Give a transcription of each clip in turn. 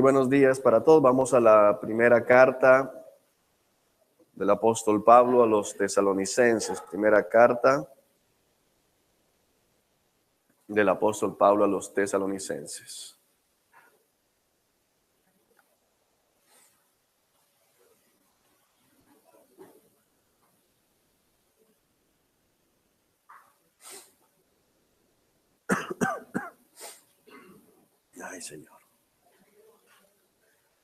buenos días para todos. Vamos a la primera carta del apóstol Pablo a los tesalonicenses. Primera carta del apóstol Pablo a los tesalonicenses. Ay, Señor.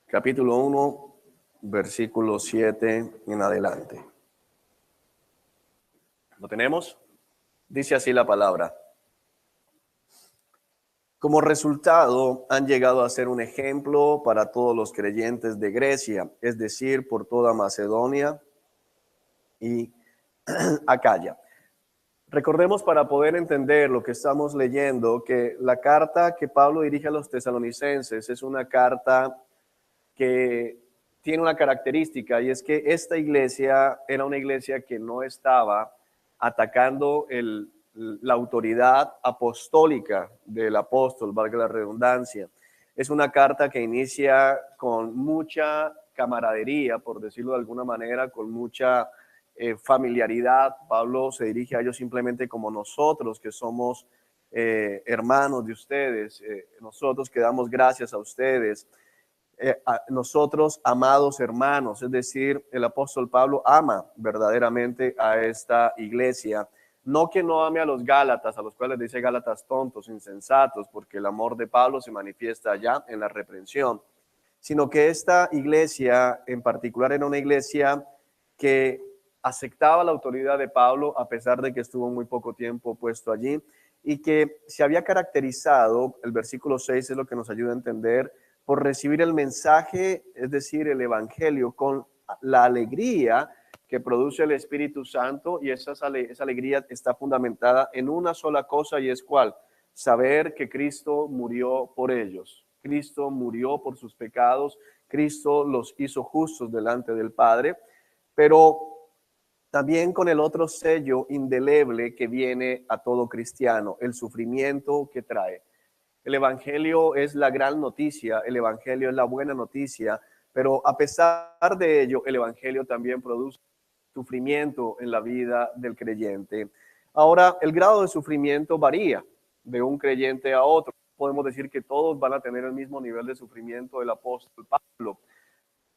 Capítulo 1, versículo 7 en adelante. ¿Lo tenemos? Dice así la palabra. Como resultado, han llegado a ser un ejemplo para todos los creyentes de Grecia, es decir, por toda Macedonia y Acaya. Recordemos, para poder entender lo que estamos leyendo, que la carta que Pablo dirige a los tesalonicenses es una carta que tiene una característica, y es que esta iglesia era una iglesia que no estaba atacando la autoridad apostólica del apóstol, valga la redundancia. Es una carta que inicia con mucha camaradería, por decirlo de alguna manera, con mucha familiaridad. Pablo se dirige a ellos simplemente como nosotros, que somos hermanos de ustedes, nosotros que damos gracias a ustedes. Nosotros, amados hermanos, es decir, el apóstol Pablo ama verdaderamente a esta iglesia. No que no ame a los Gálatas, a los cuales dice Gálatas tontos, insensatos, porque el amor de Pablo se manifiesta allá en la reprensión, sino que esta iglesia en particular era una iglesia que aceptaba la autoridad de Pablo a pesar de que estuvo muy poco tiempo puesto allí, y que se había caracterizado, el versículo 6 es lo que nos ayuda a entender, por recibir el mensaje, es decir, el evangelio, con la alegría que produce el Espíritu Santo, y esa alegría está fundamentada en una sola cosa, y es ¿cuál? Saber que Cristo murió por ellos. Cristo murió por sus pecados, Cristo los hizo justos delante del Padre, pero también con el otro sello indeleble que viene a todo cristiano, el sufrimiento que trae. El evangelio es la gran noticia, el evangelio es la buena noticia, pero a pesar de ello, el evangelio también produce sufrimiento en la vida del creyente. Ahora, el grado de sufrimiento varía de un creyente a otro. Podemos decir que todos van a tener el mismo nivel de sufrimiento del apóstol Pablo,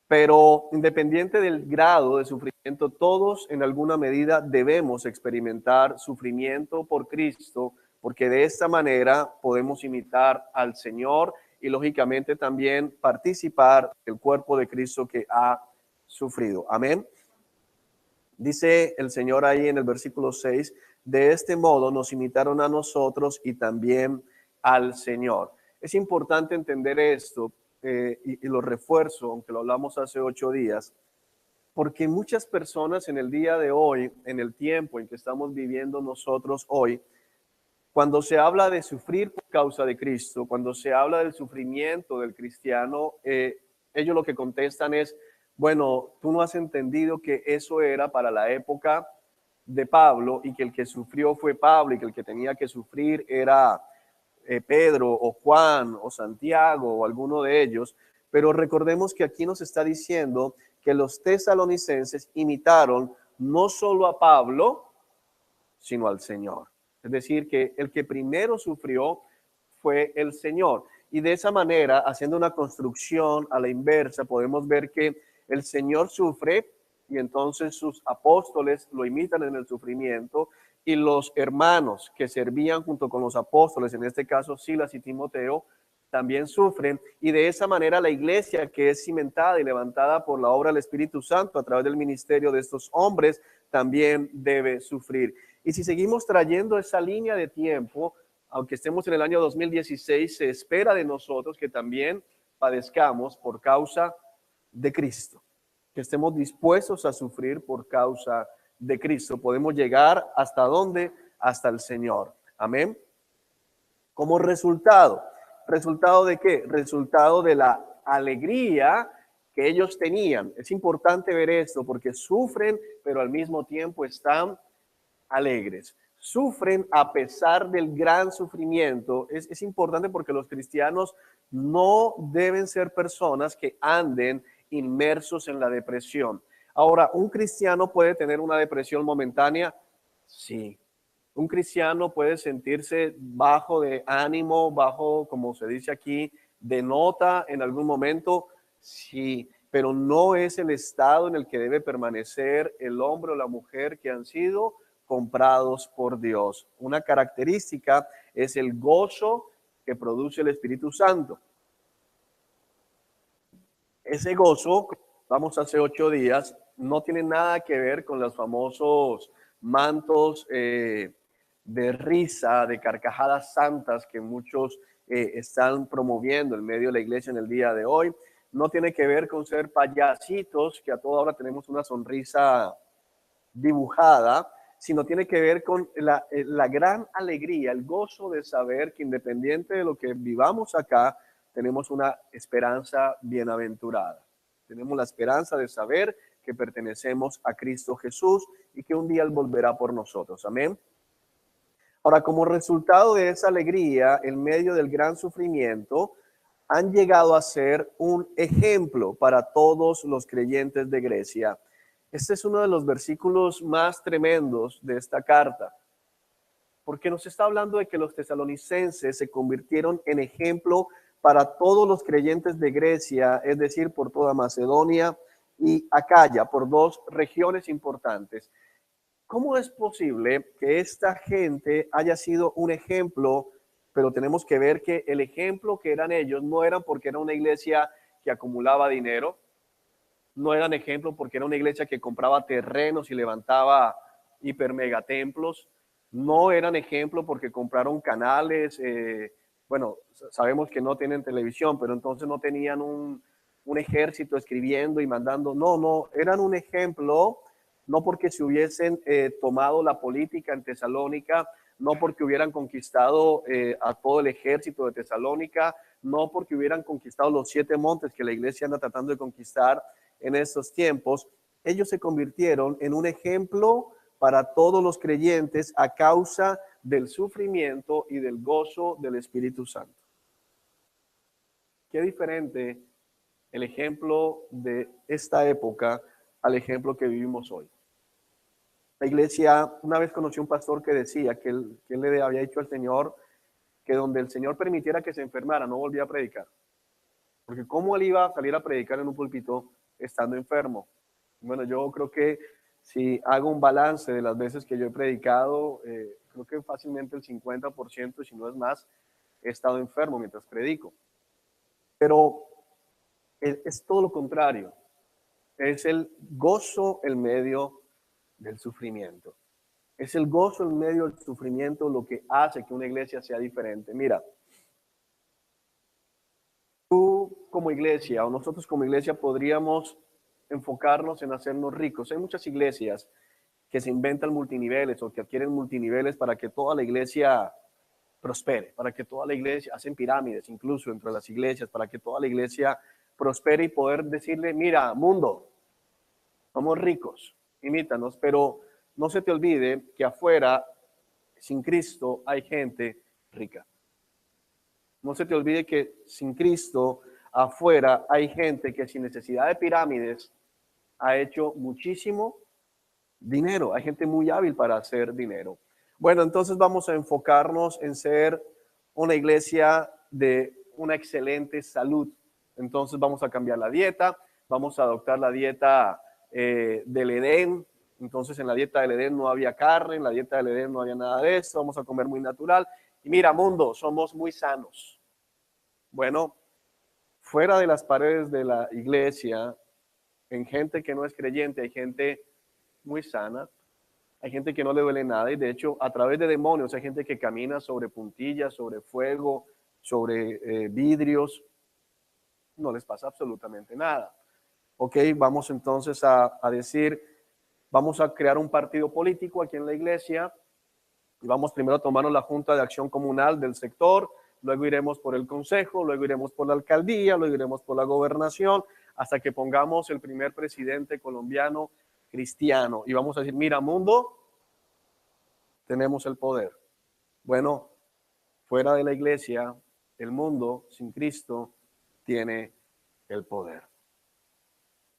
pero independiente del grado de sufrimiento, todos en alguna medida debemos experimentar sufrimiento por Cristo, porque de esta manera podemos imitar al Señor y lógicamente también participar del cuerpo de Cristo que ha sufrido. Amén. Dice el Señor ahí en el versículo 6, de este modo nos imitaron a nosotros y también al Señor. Es importante entender esto y lo refuerzo, aunque lo hablamos hace 8 días, porque muchas personas en el día de hoy, en el tiempo en que estamos viviendo nosotros hoy, cuando se habla de sufrir por causa de Cristo, cuando se habla del sufrimiento del cristiano, ellos lo que contestan es, bueno, tú no has entendido que eso era para la época de Pablo y que el que sufrió fue Pablo y que el que tenía que sufrir era Pedro o Juan o Santiago o alguno de ellos. Pero recordemos que aquí nos está diciendo que los tesalonicenses imitaron no solo a Pablo, sino al Señor. Es decir, que el que primero sufrió fue el Señor. Y de esa manera, haciendo una construcción a la inversa, podemos ver que el Señor sufre y entonces sus apóstoles lo imitan en el sufrimiento, y los hermanos que servían junto con los apóstoles, en este caso Silas y Timoteo, también sufren, y de esa manera la iglesia, que es cimentada y levantada por la obra del Espíritu Santo a través del ministerio de estos hombres, también debe sufrir. Y si seguimos trayendo esa línea de tiempo, aunque estemos en el año 2016, se espera de nosotros que también padezcamos por causa de Cristo, que estemos dispuestos a sufrir por causa de Cristo. Podemos llegar ¿hasta dónde? Hasta el Señor. Amén. Como resultado. ¿Resultado de qué? Resultado de la alegría que ellos tenían. Es importante ver esto porque sufren, pero al mismo tiempo están alegres. Sufren a pesar del gran sufrimiento. Es importante porque los cristianos no deben ser personas que anden inmersos en la depresión. Ahora, ¿un cristiano puede tener una depresión momentánea? Sí. Un cristiano puede sentirse bajo de ánimo, bajo, como se dice aquí, de nota en algún momento, sí, pero no es el estado en el que debe permanecer el hombre o la mujer que han sido comprados por Dios. Una característica es el gozo que produce el Espíritu Santo. Ese gozo, vamos hace 8 días, no tiene nada que ver con los famosos mantos de risa, de carcajadas santas que muchos están promoviendo en medio de la iglesia en el día de hoy. No tiene que ver con ser payasitos, que a toda hora tenemos una sonrisa dibujada, sino tiene que ver con la gran alegría, el gozo de saber que independiente de lo que vivamos acá, tenemos una esperanza bienaventurada. Tenemos la esperanza de saber que pertenecemos a Cristo Jesús y que un día Él volverá por nosotros. Amén. Ahora, como resultado de esa alegría, en medio del gran sufrimiento, han llegado a ser un ejemplo para todos los creyentes de Grecia. Este es uno de los versículos más tremendos de esta carta, porque nos está hablando de que los tesalonicenses se convirtieron en ejemplo para todos los creyentes de Grecia, es decir, por toda Macedonia y Acaya, por dos regiones importantes. ¿Cómo es posible que esta gente haya sido un ejemplo? Pero tenemos que ver que el ejemplo que eran ellos no eran porque era una iglesia que acumulaba dinero, no eran ejemplo porque era una iglesia que compraba terrenos y levantaba hiper mega templos, no eran ejemplo porque compraron canales, bueno, sabemos que no tienen televisión, pero entonces no tenían un ejército escribiendo y mandando, no, eran un ejemplo, no porque se hubiesen tomado la política en Tesalónica, no porque hubieran conquistado a todo el ejército de Tesalónica, no porque hubieran conquistado los 7 montes que la iglesia anda tratando de conquistar en estos tiempos. Ellos se convirtieron en un ejemplo para todos los creyentes a causa del sufrimiento y del gozo del Espíritu Santo. Qué diferente el ejemplo de esta época al ejemplo que vivimos hoy. La iglesia, una vez conocí un pastor que decía que él le había dicho al Señor que donde el Señor permitiera que se enfermara, no volvía a predicar. Porque ¿cómo él iba a salir a predicar en un púlpito estando enfermo? Bueno, yo creo que si hago un balance de las veces que yo he predicado, creo que fácilmente el 50%, si no es más, he estado enfermo mientras predico. Pero es todo lo contrario. Es el gozo en medio del sufrimiento. Es el gozo en medio del sufrimiento lo que hace que una iglesia sea diferente. Mira, tú como iglesia o nosotros como iglesia podríamos enfocarnos en hacernos ricos. Hay muchas iglesias que se inventan multiniveles o que adquieren multiniveles para que toda la iglesia prospere, para que toda la iglesia, hacen pirámides incluso dentro de las iglesias, para que toda la iglesia prospere y poder decirle, mira, mundo, somos ricos, imítanos, pero no se te olvide que afuera, sin Cristo, hay gente rica. No se te olvide que sin Cristo, afuera, hay gente que sin necesidad de pirámides ha hecho muchísimo dinero. Hay gente muy hábil para hacer dinero. Bueno, entonces vamos a enfocarnos en ser una iglesia de una excelente salud. Entonces vamos a cambiar la dieta, vamos a adoptar la dieta del Edén. Entonces en la dieta del Edén no había carne, en la dieta del Edén no había nada de eso, vamos a comer muy natural. Y mira, mundo, somos muy sanos. Bueno, fuera de las paredes de la iglesia, en gente que no es creyente, hay gente muy sana, hay gente que no le duele nada y de hecho a través de demonios hay gente que camina sobre puntillas, sobre fuego, sobre vidrios, no les pasa absolutamente nada. Ok, vamos entonces a decir, vamos a crear un partido político aquí en la iglesia y vamos primero a tomarnos la Junta de Acción Comunal del sector, luego iremos por el consejo, luego iremos por la alcaldía, luego iremos por la gobernación, hasta que pongamos el primer presidente colombiano cristiano y vamos a decir, mira mundo, tenemos el poder. Bueno, fuera de la iglesia El mundo sin Cristo tiene el poder.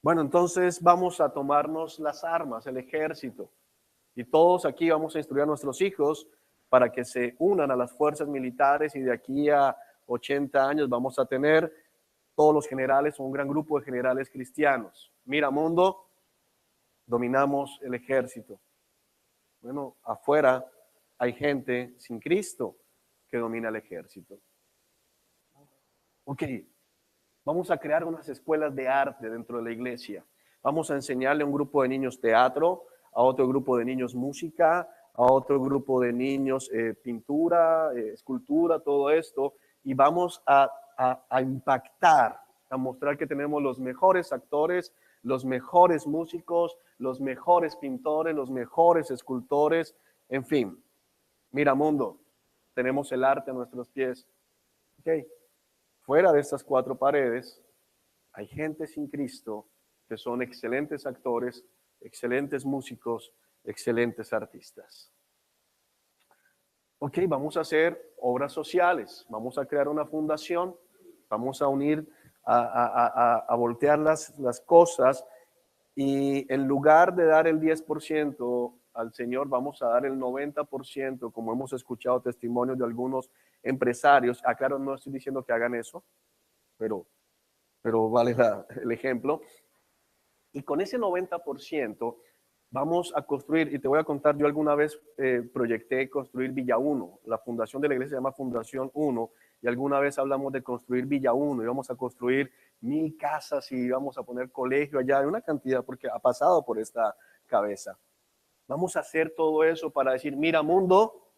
Bueno, entonces vamos a tomarnos las armas, el ejército. Y todos aquí vamos a instruir a nuestros hijos para que se unan a las fuerzas militares y de aquí a 80 años vamos a tener todos los generales o un gran grupo de generales cristianos. Mira, mundo, dominamos el ejército. Bueno, afuera hay gente sin Cristo que domina el ejército. Ok, vamos a crear unas escuelas de arte dentro de la iglesia. Vamos a enseñarle a un grupo de niños teatro, a otro grupo de niños música, a otro grupo de niños pintura, escultura, todo esto. Y vamos a impactar, a mostrar que tenemos los mejores actores, los mejores músicos, los mejores pintores, los mejores escultores, en fin. Mira, mundo, tenemos el arte a nuestros pies. Ok, fuera de estas cuatro paredes, hay gente sin Cristo que son excelentes actores, excelentes músicos, excelentes artistas. Ok, vamos a hacer obras sociales, vamos a crear una fundación, vamos a unir, a voltear las cosas y en lugar de dar el 10% al Señor, vamos a dar el 90%, como hemos escuchado testimonios de algunos empresarios. Claro, no estoy diciendo que hagan eso, pero vale el ejemplo. Y con ese 90% vamos a construir, y te voy a contar, yo alguna vez proyecté construir Villa 1, la fundación de la iglesia se llama Fundación 1, y alguna vez hablamos de construir Villa 1, y vamos a construir 1000 casas y vamos a poner colegio allá, una cantidad, porque ha pasado por esta cabeza. Vamos a hacer todo eso para decir, mira mundo,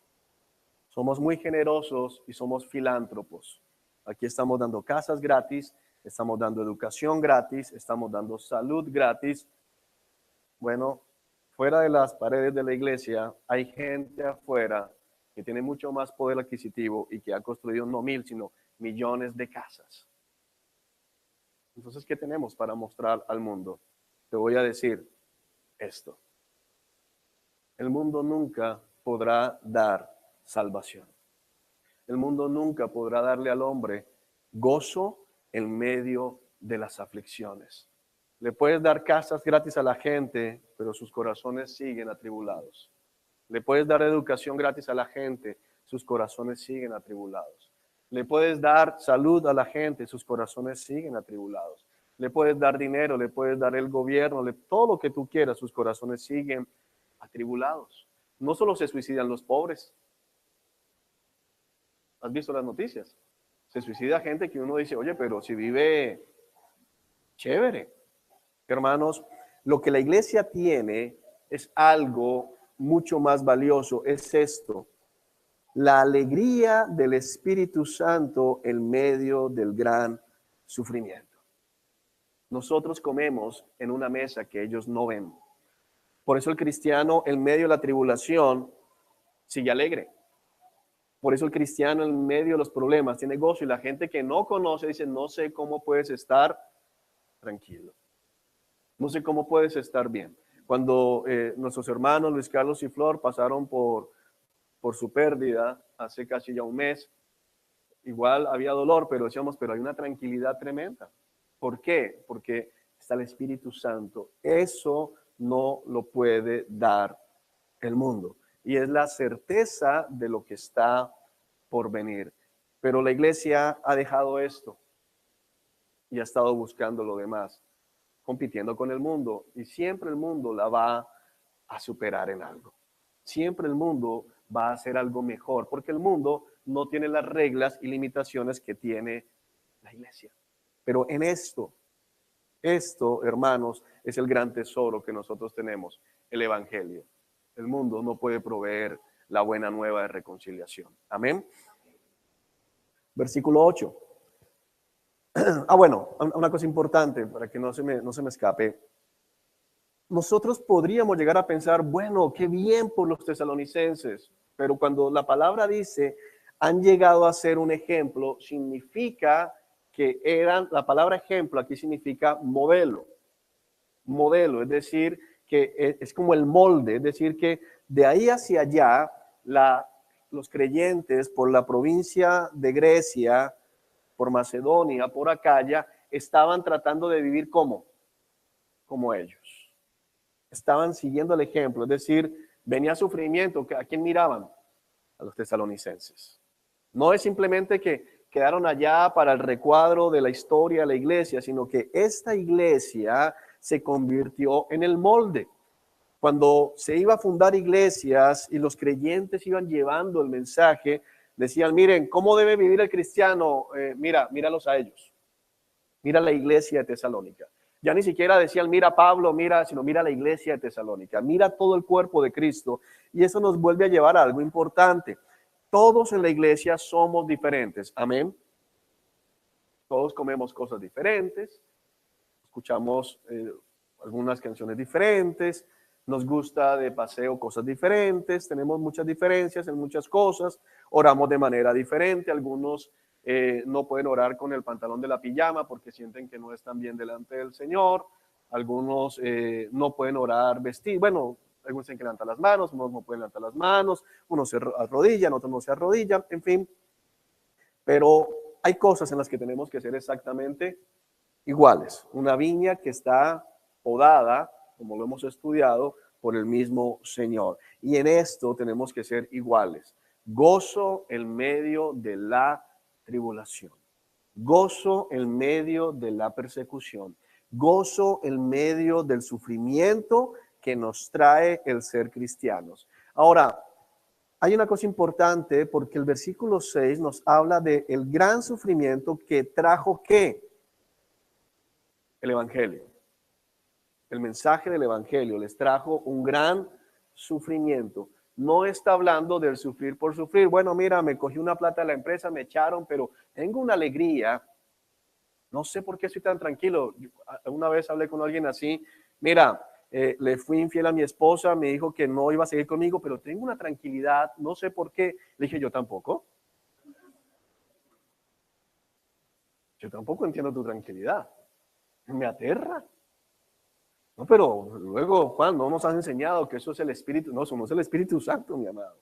somos muy generosos y somos filántropos. Aquí estamos dando casas gratis, estamos dando educación gratis, estamos dando salud gratis. Bueno, fuera de las paredes de la iglesia hay gente afuera que tiene mucho más poder adquisitivo y que ha construido no 1000, sino millones de casas. Entonces, ¿qué tenemos para mostrar al mundo? Te voy a decir esto. El mundo nunca podrá dar salvación. El mundo nunca podrá darle al hombre gozo en medio de las aflicciones. Le puedes dar casas gratis a la gente, pero sus corazones siguen atribulados. Le puedes dar educación gratis a la gente, sus corazones siguen atribulados. Le puedes dar salud a la gente, sus corazones siguen atribulados. Le puedes dar dinero, le puedes dar el gobierno, todo lo que tú quieras, sus corazones siguen atribulados. No solo se suicidan los pobres. ¿Has visto las noticias? Se suicida gente que uno dice, oye, pero si vive chévere. Hermanos, lo que la iglesia tiene es algo mucho más valioso, es esto: la alegría del Espíritu Santo en medio del gran sufrimiento. Nosotros comemos en una mesa que ellos no ven. Por eso el cristiano en medio de la tribulación sigue alegre. Por eso el cristiano en medio de los problemas tiene gozo, y la gente que no conoce dice, no sé cómo puedes estar tranquilo. No sé cómo puedes estar bien. Cuando nuestros hermanos Luis Carlos y Flor pasaron por su pérdida hace casi ya un mes, igual había dolor, pero decíamos, pero hay una tranquilidad tremenda. ¿Por qué? Porque está el Espíritu Santo. Eso no lo puede dar el mundo. Y es la certeza de lo que está por venir. Pero la iglesia ha dejado esto y ha estado buscando lo demás, compitiendo con el mundo. Y siempre el mundo la va a superar en algo. Siempre el mundo va a hacer algo mejor, porque el mundo no tiene las reglas y limitaciones que tiene la iglesia. Pero en esto, hermanos, es el gran tesoro que nosotros tenemos, el evangelio. El mundo no puede proveer la buena nueva de reconciliación. Amén. Versículo 8. Bueno, una cosa importante para que no se me escape. Nosotros podríamos llegar a pensar, bueno, qué bien por los tesalonicenses, pero cuando la palabra dice, han llegado a ser un ejemplo, significa que la palabra ejemplo aquí significa modelo, es decir, que es como el molde, es decir, que de ahí hacia allá, los creyentes por la provincia de Grecia, por Macedonia, por Acaya, estaban tratando de vivir como ellos. Estaban siguiendo el ejemplo, es decir, venía sufrimiento. ¿A quién miraban? A los tesalonicenses. No es simplemente que quedaron allá para el recuadro de la historia de la iglesia, sino que esta iglesia se convirtió en el molde. Cuando se iba a fundar iglesias y los creyentes iban llevando el mensaje, decían, miren, ¿cómo debe vivir el cristiano? Míralos a ellos. Mira la iglesia de Tesalónica. Ya ni siquiera decían, mira Pablo, sino mira la iglesia de Tesalónica. Mira todo el cuerpo de Cristo. Y eso nos vuelve a llevar a algo importante. Todos en la iglesia somos diferentes. Amén. Todos comemos cosas diferentes. Escuchamos algunas canciones diferentes. Nos gusta de paseo cosas diferentes. Tenemos muchas diferencias en muchas cosas. Oramos de manera diferente. Algunos no pueden orar con el pantalón de la pijama porque sienten que no están bien delante del Señor. Algunos no pueden orar vestidos. Bueno, algunos tienen que levantar las manos, unos no pueden levantar las manos, unos se arrodillan, otros no se arrodillan, en fin. Pero hay cosas en las que tenemos que ser exactamente iguales. Una viña que está podada, como lo hemos estudiado, por el mismo Señor. Y en esto tenemos que ser iguales. Gozo en medio de la tribulación. Gozo en medio de la persecución. Gozo en medio del sufrimiento que nos trae el ser cristianos. Ahora, hay una cosa importante porque el versículo 6 nos habla del gran sufrimiento que trajo ¿qué? El Evangelio. El mensaje del Evangelio les trajo un gran sufrimiento. No está hablando del sufrir por sufrir. Bueno, mira, me cogí una plata de la empresa, me echaron, pero tengo una alegría. No sé por qué estoy tan tranquilo. Una vez hablé con alguien así. Mira, le fui infiel a mi esposa, me dijo que no iba a seguir conmigo, pero tengo una tranquilidad, no sé por qué. Le dije, yo tampoco. Yo tampoco entiendo tu tranquilidad. Me aterra. No, pero luego, Juan, no nos has enseñado que eso es el Espíritu. No, eso no es el Espíritu Santo, mi amado.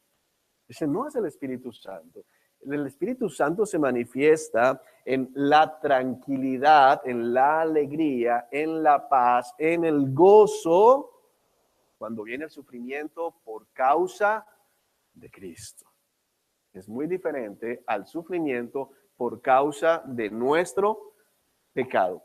Ese no es el Espíritu Santo. El Espíritu Santo se manifiesta en la tranquilidad, en la alegría, en la paz, en el gozo, cuando viene el sufrimiento por causa de Cristo. Es muy diferente al sufrimiento por causa de nuestro pecado.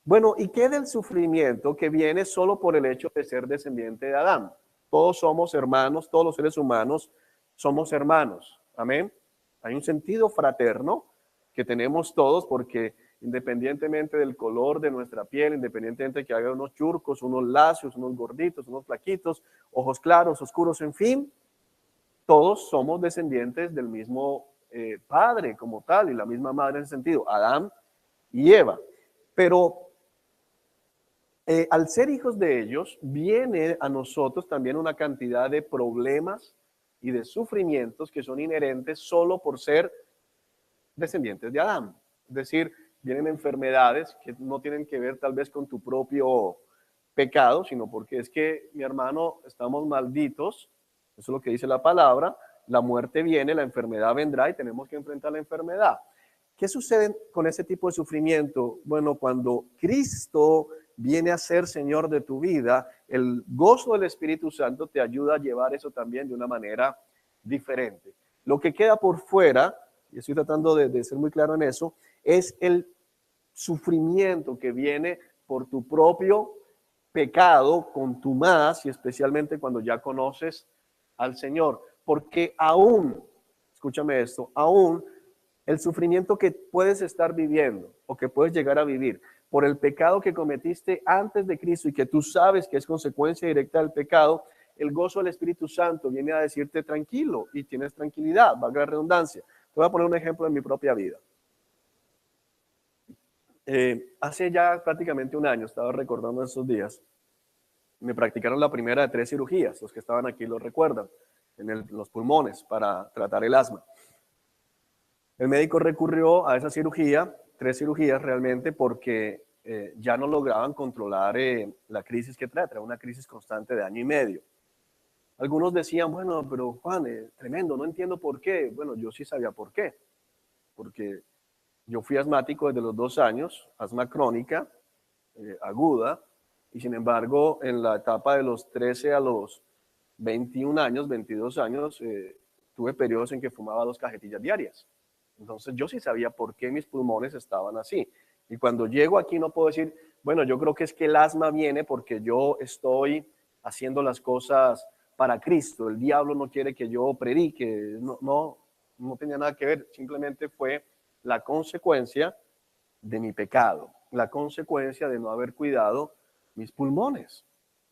Bueno, ¿y qué del sufrimiento que viene solo por el hecho de ser descendiente de Adán? Todos somos hermanos, todos los seres humanos somos hermanos. Amén. Hay un sentido fraterno que tenemos todos porque independientemente del color de nuestra piel, independientemente de que haya unos churcos, unos lacios, unos gorditos, unos flaquitos, ojos claros, oscuros, en fin, todos somos descendientes del mismo padre como tal y la misma madre en ese sentido, Adán y Eva. Pero al ser hijos de ellos, viene a nosotros también una cantidad de problemas y de sufrimientos que son inherentes solo por ser descendientes de Adán. Es decir, vienen enfermedades que no tienen que ver tal vez con tu propio pecado, sino porque es que, mi hermano, estamos malditos, eso es lo que dice la palabra, la muerte viene, la enfermedad vendrá y tenemos que enfrentar la enfermedad. ¿Qué sucede con ese tipo de sufrimiento? Bueno, cuando Cristo viene a ser Señor de tu vida, el gozo del Espíritu Santo te ayuda a llevar eso también de una manera diferente. Lo que queda por fuera, y estoy tratando de ser muy claro en eso, es el sufrimiento que viene por tu propio pecado, con tu más, y especialmente cuando ya conoces al Señor. Porque aún, escúchame esto, aún el sufrimiento que puedes estar viviendo o que puedes llegar a vivir por el pecado que cometiste antes de Cristo y que tú sabes que es consecuencia directa del pecado, el gozo del Espíritu Santo viene a decirte tranquilo y tienes tranquilidad, valga la redundancia. Te voy a poner un ejemplo de mi propia vida. Hace ya prácticamente un año, estaba recordando esos días, me practicaron la primera de 3 cirugías, los que estaban aquí lo recuerdan, en los pulmones para tratar el asma. El médico recurrió a esa cirugía, 3 cirugías realmente, porque ya no lograban controlar la crisis que trae, una crisis constante de 1 año y medio. Algunos decían, bueno, pero Juan, tremendo, no entiendo por qué. Bueno, yo sí sabía por qué, porque yo fui asmático desde los 2 años, asma crónica, aguda, y sin embargo, en la etapa de los 13 a los 21 años, 22 años, tuve periodos en que fumaba 2 cajetillas diarias. Entonces yo sí sabía por qué mis pulmones estaban así. Y cuando llego aquí no puedo decir, bueno, yo creo que es que el asma viene porque yo estoy haciendo las cosas para Cristo. El diablo no quiere que yo predique. No, no, no tenía nada que ver. Simplemente fue la consecuencia de mi pecado, la consecuencia de no haber cuidado mis pulmones.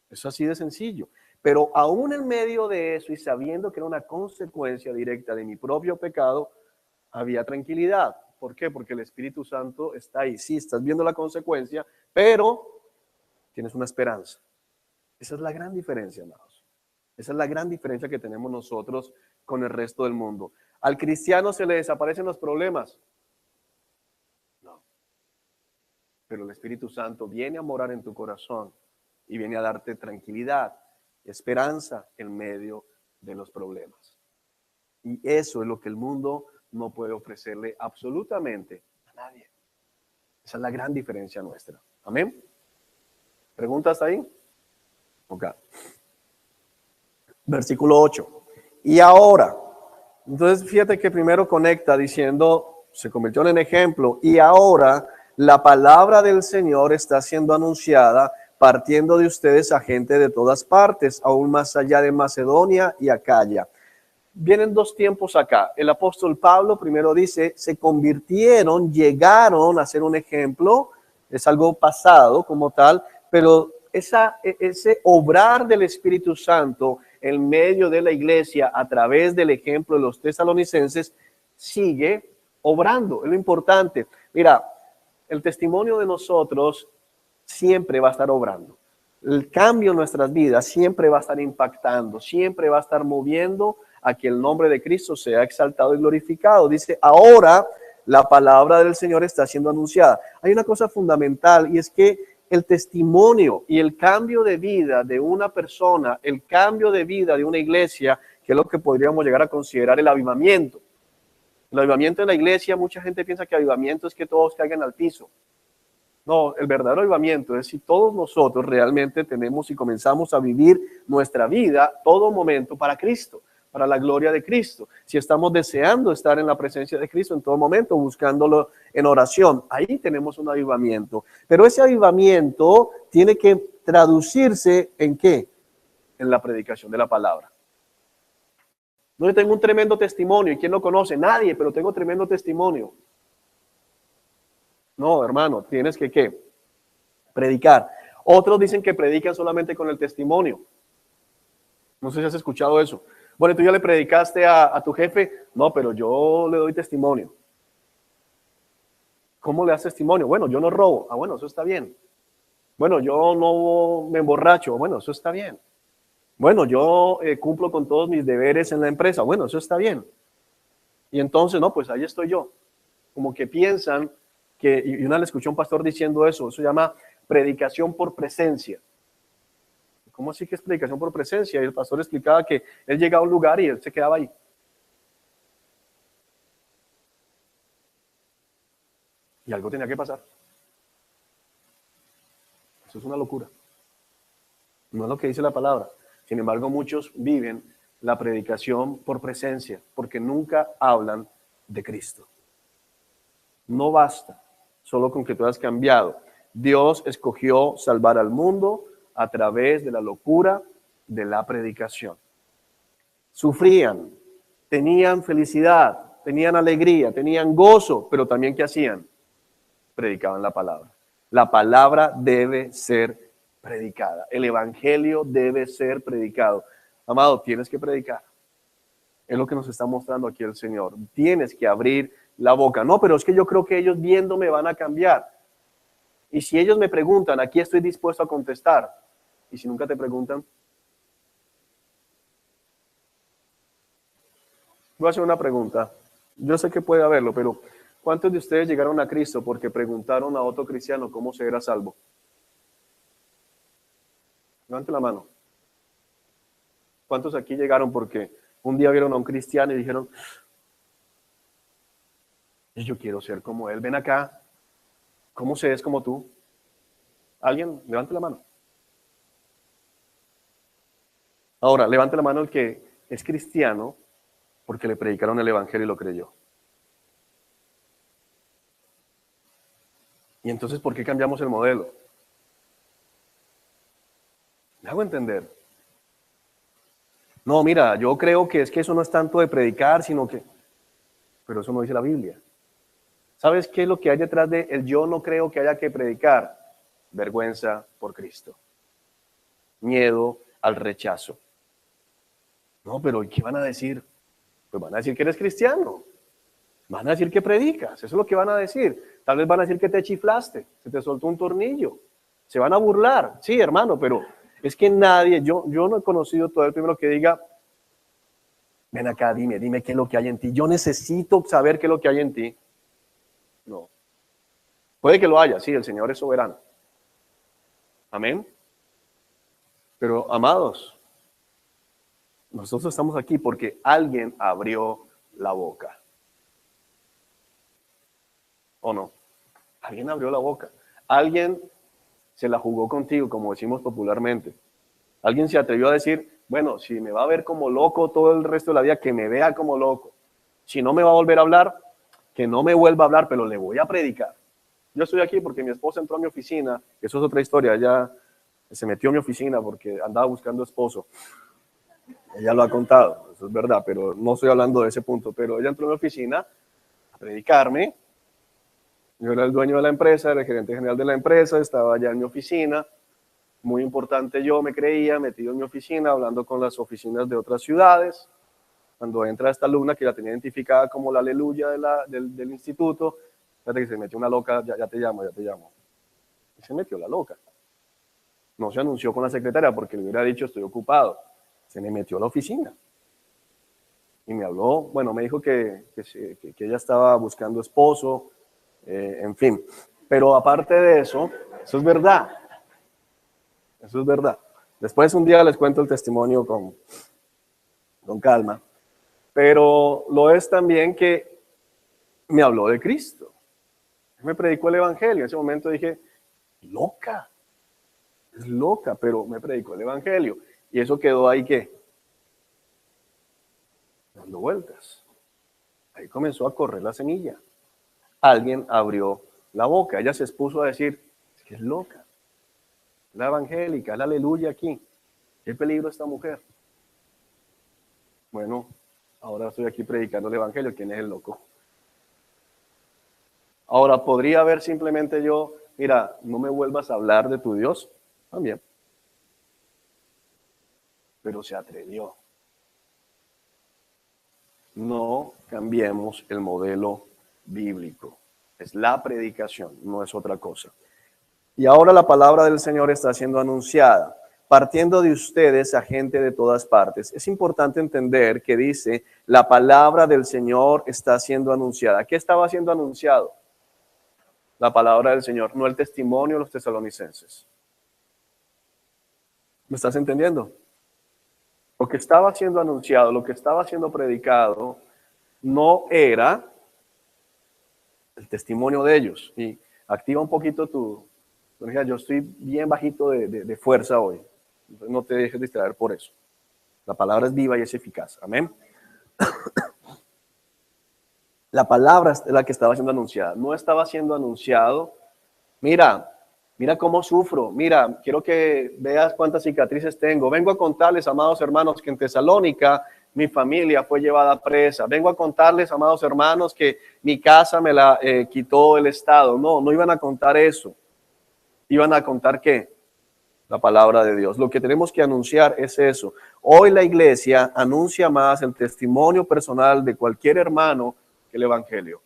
Es así de sencillo. Pero aún en medio de eso y sabiendo que era una consecuencia directa de mi propio pecado, había tranquilidad. ¿Por qué? Porque el Espíritu Santo está ahí. Sí, estás viendo la consecuencia, pero tienes una esperanza. Esa es la gran diferencia, amados. Esa es la gran diferencia que tenemos nosotros con el resto del mundo. Al cristiano se le desaparecen los problemas. No. Pero el Espíritu Santo viene a morar en tu corazón y viene a darte tranquilidad, esperanza en medio de los problemas. Y eso es lo que el mundo no puede ofrecerle absolutamente a nadie. Esa es la gran diferencia nuestra. Amén. ¿Preguntas ahí? Ok. Versículo 8. Y ahora, entonces fíjate que primero conecta diciendo, se convirtió en ejemplo, y ahora la palabra del Señor está siendo anunciada partiendo de ustedes a gente de todas partes, aún más allá de Macedonia y Acaya. Vienen dos tiempos acá. El apóstol Pablo primero dice, se convirtieron, llegaron a ser un ejemplo, es algo pasado como tal, pero ese obrar del Espíritu Santo en medio de la iglesia a través del ejemplo de los tesalonicenses sigue obrando, es lo importante. Mira, el testimonio de nosotros siempre va a estar obrando. El cambio en nuestras vidas siempre va a estar impactando, siempre va a estar moviendo a que el nombre de Cristo sea exaltado y glorificado. Dice, ahora la palabra del Señor está siendo anunciada. Hay una cosa fundamental y es que el testimonio y el cambio de vida de una persona, el cambio de vida de una iglesia, que es lo que podríamos llegar a considerar el avivamiento. El avivamiento en la iglesia, mucha gente piensa que avivamiento es que todos caigan al piso. No, el verdadero avivamiento es si todos nosotros realmente tenemos y comenzamos a vivir nuestra vida todo momento para Cristo, para la gloria de Cristo. Si estamos deseando estar en la presencia de Cristo en todo momento, buscándolo en oración, ahí tenemos un avivamiento. Pero ese avivamiento tiene que traducirse ¿en qué? En la predicación de la palabra. No, yo tengo un tremendo testimonio. ¿Y quién lo conoce? Nadie, pero tengo tremendo testimonio. No, hermano, tienes que ¿qué? Predicar. Otros dicen que predican solamente con el testimonio. No sé si has escuchado eso. Bueno, tú ya le predicaste a tu jefe. No, pero yo le doy testimonio. ¿Cómo le das testimonio? Bueno, yo no robo. Ah, bueno, eso está bien. Bueno, yo no me emborracho. Bueno, eso está bien. Bueno, yo cumplo con todos mis deberes en la empresa. Bueno, eso está bien. Y entonces, no, pues ahí estoy yo. Como que piensan que, y una vez escuché a un pastor diciendo eso se llama predicación por presencia. ¿Cómo así que es predicación por presencia? Y el pastor explicaba que él llegaba a un lugar y él se quedaba ahí. Y algo tenía que pasar. Eso es una locura. No es lo que dice la palabra. Sin embargo, muchos viven la predicación por presencia, porque nunca hablan de Cristo. No basta solo con que tú hayas cambiado. Dios escogió salvar al mundo a través de la locura de la predicación. Sufrían, tenían felicidad, tenían alegría, tenían gozo, pero también ¿qué hacían? Predicaban la palabra. La palabra debe ser predicada. El evangelio debe ser predicado. Amado, tienes que predicar. Es lo que nos está mostrando aquí el Señor. Tienes que abrir la boca. No, pero es que yo creo que ellos viéndome van a cambiar. Y si ellos me preguntan, aquí estoy dispuesto a contestar. Y si nunca te preguntan, voy a hacer una pregunta. Yo sé que puede haberlo, pero ¿cuántos de ustedes llegaron a Cristo porque preguntaron a otro cristiano cómo se era salvo? Levante la mano. ¿Cuántos aquí llegaron porque un día vieron a un cristiano y dijeron, yo quiero ser como él, ven acá, ¿cómo se es como tú? ¿Alguien? Levante la mano. Ahora, levante la mano el que es cristiano porque le predicaron el evangelio y lo creyó. Y entonces, ¿por qué cambiamos el modelo? ¿Me hago entender? No, mira, yo creo que es que eso no es tanto de predicar, sino que... Pero eso no dice la Biblia. ¿Sabes qué es lo que hay detrás de el yo no creo que haya que predicar? Vergüenza por Cristo. Miedo al rechazo. No, pero ¿y qué van a decir? Pues van a decir que eres cristiano. Van a decir que predicas. Eso es lo que van a decir. Tal vez van a decir que te chiflaste, se te soltó un tornillo. Se van a burlar. Sí, hermano, pero es que nadie, yo no he conocido todo el primero que diga, ven acá, dime qué es lo que hay en ti. Yo necesito saber qué es lo que hay en ti. No. Puede que lo haya, sí, el Señor es soberano. Amén. Pero, amados, nosotros estamos aquí porque alguien abrió la boca. ¿O no? Alguien abrió la boca. Alguien se la jugó contigo, como decimos popularmente. Alguien se atrevió a decir, bueno, si me va a ver como loco todo el resto de la vida, que me vea como loco. Si no me va a volver a hablar, que no me vuelva a hablar, pero le voy a predicar. Yo estoy aquí porque mi esposa entró a mi oficina, eso es otra historia, ella se metió a mi oficina porque andaba buscando esposo. Ella lo ha contado, eso es verdad, pero no estoy hablando de ese punto. Pero ella entró a mi oficina a predicarme. Yo era el dueño de la empresa, era el gerente general de la empresa, estaba allá en mi oficina. Muy importante, yo me creía metido en mi oficina, hablando con las oficinas de otras ciudades. Cuando entra esta alumna, que la tenía identificada como la aleluya del instituto, fíjate que se metió una loca, ya te llamo. Y se metió la loca. No se anunció con la secretaria porque le hubiera dicho estoy ocupado. Se me metió a la oficina. Y me habló, bueno, me dijo que ella estaba buscando esposo, en fin. Pero aparte de eso, eso es verdad. Eso es verdad. Después un día les cuento el testimonio con calma. Pero lo es también que me habló de Cristo. Me predicó el evangelio. En ese momento dije, loca. Es loca, pero me predicó el evangelio. Y eso quedó ahí, ¿qué? Dando vueltas. Ahí comenzó a correr la semilla. Alguien abrió la boca. Ella se expuso a decir, es que es loca. La evangélica, la aleluya aquí. ¿Qué peligro esta mujer? Bueno, ahora estoy aquí predicando el evangelio. ¿Quién es el loco? Ahora, ¿podría haber simplemente yo, mira, no me vuelvas a hablar de tu Dios? También. Pero se atrevió. No cambiemos el modelo bíblico. Es la predicación, no es otra cosa. Y ahora la palabra del Señor está siendo anunciada, partiendo de ustedes a gente de todas partes. Es importante entender que dice, la palabra del Señor está siendo anunciada. ¿Qué estaba siendo anunciado? La palabra del Señor, no el testimonio de los tesalonicenses. ¿Me estás entendiendo? Lo que estaba siendo anunciado, lo que estaba siendo predicado, no era el testimonio de ellos. Y activa un poquito tu energía. Yo estoy bien bajito de fuerza hoy. Entonces no te dejes distraer por eso. La palabra es viva y es eficaz. Amén. La palabra es la que estaba siendo anunciada. No estaba siendo anunciado. Mira cómo sufro. Mira, quiero que veas cuántas cicatrices tengo. Vengo a contarles, amados hermanos, que en Tesalónica mi familia fue llevada presa. Vengo a contarles, amados hermanos, que mi casa me la quitó el Estado. No iban a contar eso. Iban a contar ¿qué? La palabra de Dios. Lo que tenemos que anunciar es eso. Hoy la iglesia anuncia más el testimonio personal de cualquier hermano que el evangelio.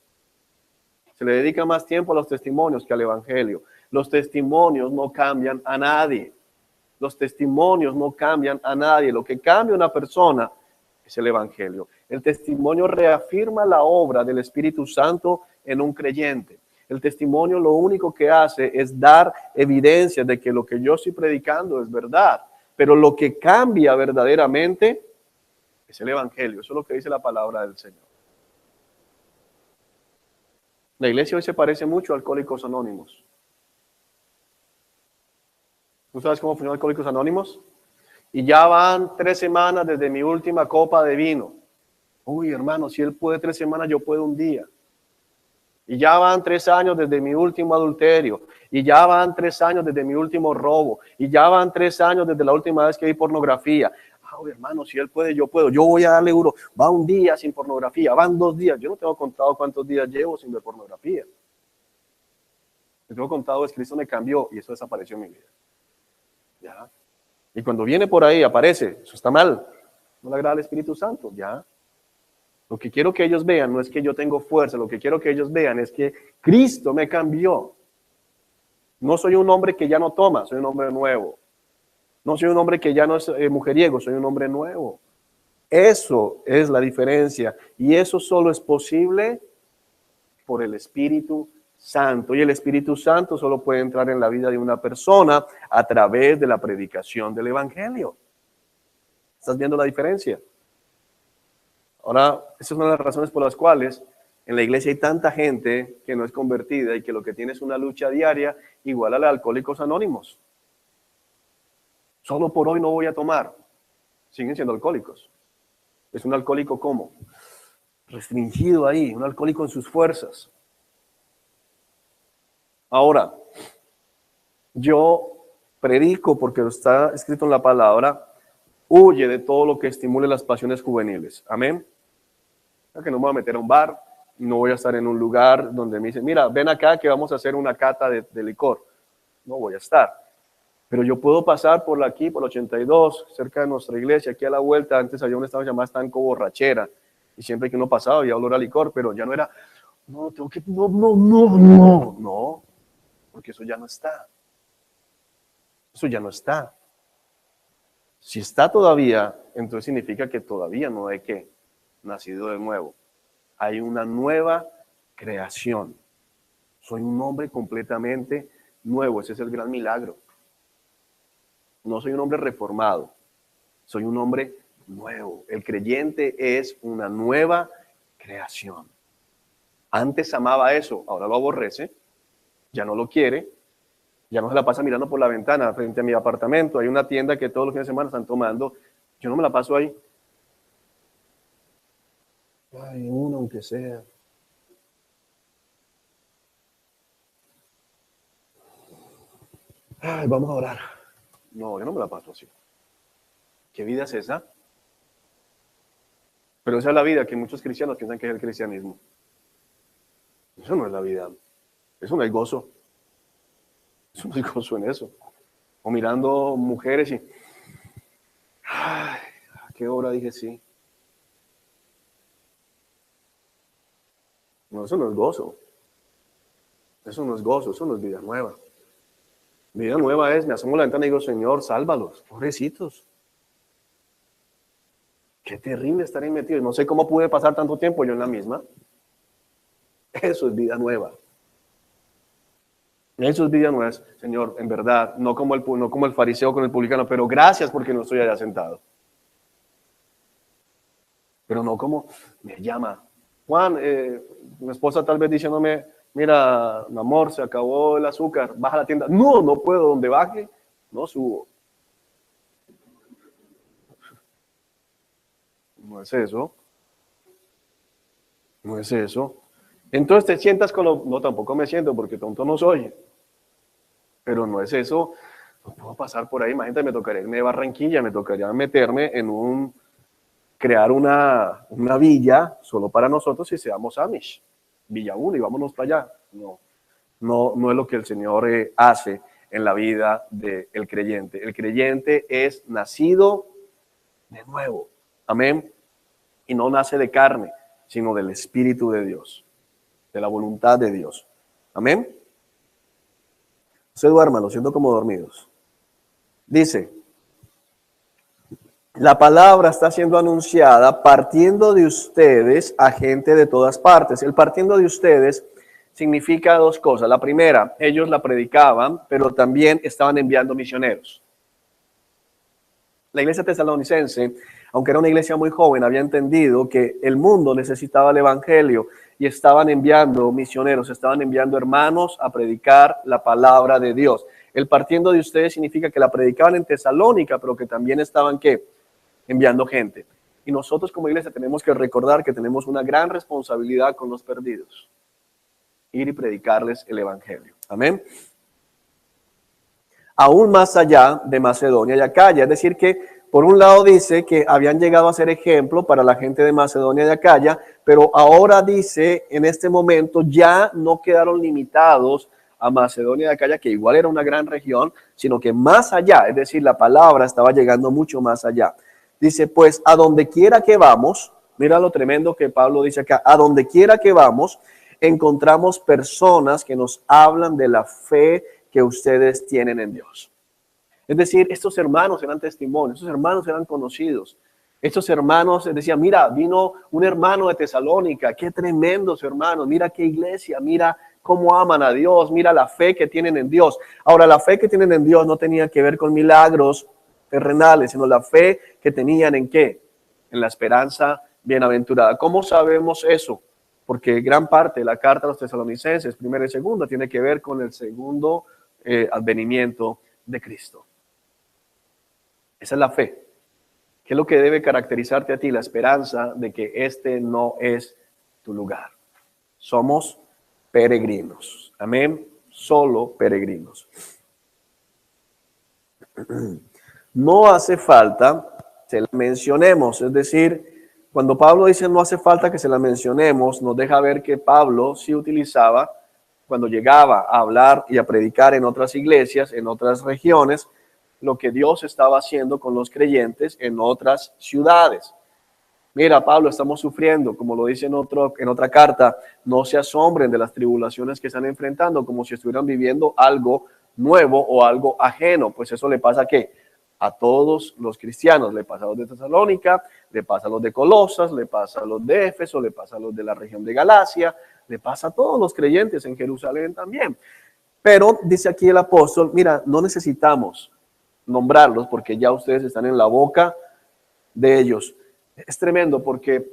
Se le dedica más tiempo a los testimonios que al evangelio. Los testimonios no cambian a nadie. Los testimonios no cambian a nadie. Lo que cambia una persona es el evangelio. El testimonio reafirma la obra del Espíritu Santo en un creyente. El testimonio lo único que hace es dar evidencia de que lo que yo estoy predicando es verdad. Pero lo que cambia verdaderamente es el Evangelio. Eso es lo que dice la palabra del Señor. La iglesia hoy se parece mucho a Alcohólicos Anónimos. ¿Tú sabes cómo funcionan Alcohólicos Anónimos? Y ya van 3 semanas desde mi última copa de vino. Uy, hermano, si él puede 3 semanas, yo puedo un día. Y ya van 3 años desde mi último adulterio. Y ya van 3 años desde mi último robo. Y ya van 3 años desde la última vez que vi pornografía. Uy, hermano, si él puede, yo puedo. Yo voy a darle duro. Va un día sin pornografía, van 2 días. Yo no tengo contado cuántos días llevo sin ver pornografía. Lo que tengo contado es que Cristo me cambió y eso desapareció en mi vida. ¿Ya? Y cuando viene por ahí, aparece, eso está mal. No le agrada al Espíritu Santo, ¿ya? Lo que quiero que ellos vean no es que yo tengo fuerza, lo que quiero que ellos vean es que Cristo me cambió. No soy un hombre que ya no toma, soy un hombre nuevo. No soy un hombre que ya no es mujeriego, soy un hombre nuevo. Eso es la diferencia y eso solo es posible por el Espíritu Santo. Y el Espíritu Santo solo puede entrar en la vida de una persona a través de la predicación del Evangelio. ¿Estás viendo la diferencia? Ahora, esa es una de las razones por las cuales en la iglesia hay tanta gente que no es convertida y que lo que tiene es una lucha diaria igual a la de Alcohólicos Anónimos. Solo por hoy no voy a tomar. Siguen siendo alcohólicos. Es un alcohólico ¿cómo? Restringido ahí, un alcohólico en sus fuerzas. Ahora, yo predico porque está escrito en la palabra, huye de todo lo que estimule las pasiones juveniles. Amén. Que no me voy a meter a un bar, no voy a estar en un lugar donde me dicen, mira, ven acá que vamos a hacer una cata de licor. No voy a estar. Pero yo puedo pasar por aquí, por el 82, cerca de nuestra iglesia, aquí a la vuelta. Antes había un estado llamado Estanco Borrachera. Y siempre que uno pasaba había olor a licor, pero ya no era, no, tengo que, no, porque eso ya no está. Eso ya no está. Si está todavía, entonces significa que todavía no hay que nacido de nuevo. Hay una nueva creación. Soy un hombre completamente nuevo. Ese es el gran milagro. No soy un hombre reformado. Soy un hombre nuevo. El creyente es una nueva creación. Antes amaba eso, ahora lo aborrece. Ya no lo quiere. Ya no se la pasa mirando por la ventana frente a mi apartamento. Hay una tienda que todos los fines de semana están tomando. Yo no me la paso ahí. Ay, uno aunque sea. Ay, vamos a orar. No, yo no me la paso así. ¿Qué vida es esa? Pero esa es la vida que muchos cristianos piensan que es el cristianismo. Eso no es la vida. Eso no hay gozo. Eso no hay gozo en eso. O mirando mujeres y... Ay, ¿a qué hora dije sí? No, eso no es gozo. Eso no es gozo, eso no es vida nueva. Vida nueva es, me asomo a la ventana y digo, Señor, sálvalos, pobrecitos. Qué terrible estar ahí metido. No sé cómo pude pasar tanto tiempo yo en la misma. Eso es vida nueva. Eso es vida nueva, Señor, en verdad, no como el fariseo con el publicano, pero gracias porque no estoy allá sentado. Pero no como me llama. Juan, mi esposa tal vez diciéndome, mira, mi amor, se acabó el azúcar, baja a la tienda. No, no puedo, donde baje, no subo. No es eso. No es eso. Entonces te sientas con lo... No, tampoco me siento porque tonto no soy. Pero no es eso. No puedo pasar por ahí. Imagínate, me tocaría irme de Barranquilla, me tocaría meterme en crear una villa solo para nosotros y seamos Amish. Villa 1 y vámonos para allá. No es lo que el Señor hace en la vida del creyente. El creyente es nacido de nuevo. Amén. Y no nace de carne, sino del Espíritu de Dios, de la voluntad de Dios. Amén. Se duerman, lo siento como dormidos. Dice, la palabra está siendo anunciada partiendo de ustedes a gente de todas partes. El partiendo de ustedes significa 2 cosas. La primera, ellos la predicaban, pero también estaban enviando misioneros. La iglesia tesalonicense, aunque era una iglesia muy joven, había entendido que el mundo necesitaba el evangelio y estaban enviando misioneros, estaban enviando hermanos a predicar la palabra de Dios. El partiendo de ustedes significa que la predicaban en Tesalónica, pero que también estaban, ¿qué? Enviando gente. Y nosotros como iglesia tenemos que recordar que tenemos una gran responsabilidad con los perdidos. Ir y predicarles el evangelio. Amén. Aún más allá de Macedonia y Acaya. Es decir que, por un lado dice que habían llegado a ser ejemplo para la gente de Macedonia y Acaya, pero ahora dice, en este momento ya no quedaron limitados a Macedonia y Acaya, que igual era una gran región, sino que más allá, es decir, la palabra estaba llegando mucho más allá. Dice, pues, a donde quiera que vamos, mira lo tremendo que Pablo dice acá, a donde quiera que vamos, encontramos personas que nos hablan de la fe que ustedes tienen en Dios. Es decir, estos hermanos eran testimonios, estos hermanos eran conocidos. Estos hermanos decían, mira, vino un hermano de Tesalónica, qué tremendos hermanos, mira qué iglesia, mira cómo aman a Dios, mira la fe que tienen en Dios. Ahora, la fe que tienen en Dios no tenía que ver con milagros terrenales, sino la fe que tenían en ¿qué? En la esperanza bienaventurada. ¿Cómo sabemos eso? Porque gran parte de la carta a los tesalonicenses, primera y segunda, tiene que ver con el segundo advenimiento de Cristo. Esa es la fe. ¿Qué es lo que debe caracterizarte a ti? La esperanza de que este no es tu lugar. Somos peregrinos. Amén. Solo peregrinos. No hace falta que la mencionemos. Es decir, cuando Pablo dice no hace falta que se la mencionemos, nos deja ver que Pablo sí utilizaba, cuando llegaba a hablar y a predicar en otras iglesias, en otras regiones, lo que Dios estaba haciendo con los creyentes en otras ciudades. Mira, Pablo, estamos sufriendo, como lo dice en otra carta, no se asombren de las tribulaciones que están enfrentando, como si estuvieran viviendo algo nuevo o algo ajeno. Pues eso le pasa ¿a qué? A todos los cristianos. Le pasa a los de Tesalónica, le pasa a los de Colosas, le pasa a los de Éfeso, le pasa a los de la región de Galacia, le pasa a todos los creyentes en Jerusalén también. Pero dice aquí el apóstol, mira, no necesitamos nombrarlos porque ya ustedes están en la boca de ellos. Es tremendo porque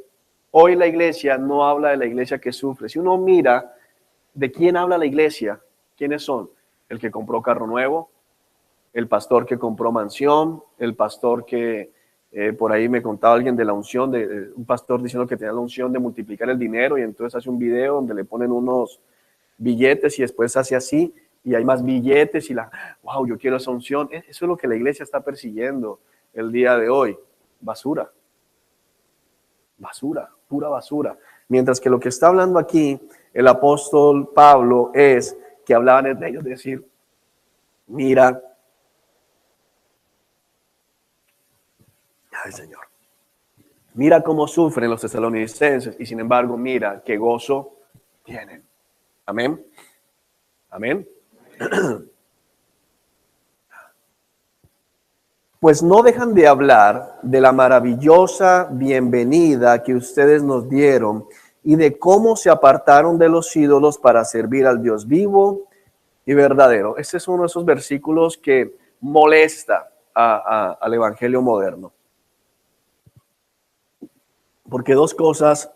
hoy la iglesia no habla de la iglesia que sufre. Si uno mira de quién habla la iglesia, ¿quiénes son? El que compró carro nuevo, el pastor que compró mansión, el pastor que por ahí me contaba alguien de la unción, de un pastor diciendo que tenía la unción de multiplicar el dinero y entonces hace un video donde le ponen unos billetes y después hace así y hay más billetes y wow, yo quiero esa unción. Eso es lo que la iglesia está persiguiendo el día de hoy. Basura. Basura, pura basura. Mientras que lo que está hablando aquí el apóstol Pablo es que hablaban entre ellos, decir, mira, ay Señor, mira cómo sufren los tesalonicenses y sin embargo mira qué gozo tienen. Amén. Amén. Pues no dejan de hablar de la maravillosa bienvenida que ustedes nos dieron y de cómo se apartaron de los ídolos para servir al Dios vivo y verdadero. Este es uno de esos versículos que molesta al evangelio moderno. Porque dos cosas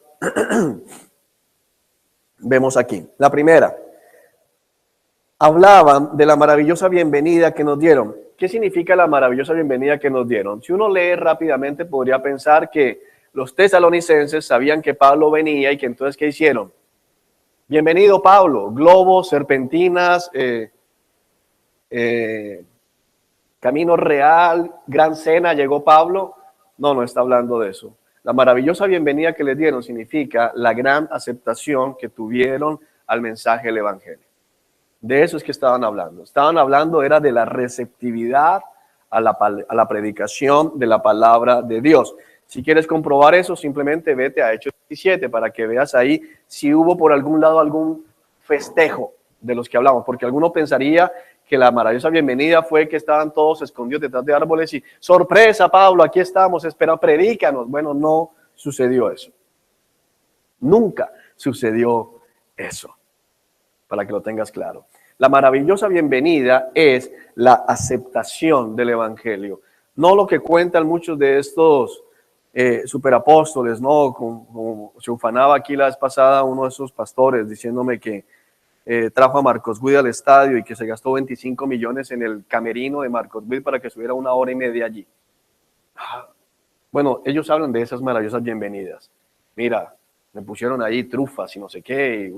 vemos aquí. La primera, hablaban de la maravillosa bienvenida que nos dieron. ¿Qué significa la maravillosa bienvenida que nos dieron? Si uno lee rápidamente, podría pensar que los tesalonicenses sabían que Pablo venía y que entonces, ¿qué hicieron? Bienvenido Pablo, globos, serpentinas, camino real, gran cena, llegó Pablo. No está hablando de eso. La maravillosa bienvenida que les dieron significa la gran aceptación que tuvieron al mensaje del evangelio. De eso es que estaban hablando. Estaban hablando era de la receptividad a la predicación de la palabra de Dios. Si quieres comprobar eso, simplemente vete a Hechos 17 para que veas ahí si hubo por algún lado algún festejo de los que hablamos. Porque alguno pensaría que la maravillosa bienvenida fue que estaban todos escondidos detrás de árboles y sorpresa, Pablo, aquí estamos, espera, predícanos. Bueno, no sucedió eso. Nunca sucedió eso. Para que lo tengas claro. La maravillosa bienvenida es la aceptación del evangelio. No lo que cuentan muchos de estos superapóstoles, ¿no? Como se ufanaba aquí la vez pasada uno de esos pastores diciéndome que trajo a Marcos Witt al estadio y que se gastó 25 millones en el camerino de Marcos Witt para que estuviera 1 hora y media allí. Bueno, ellos hablan de esas maravillosas bienvenidas. Mira, me pusieron ahí trufas y no sé qué.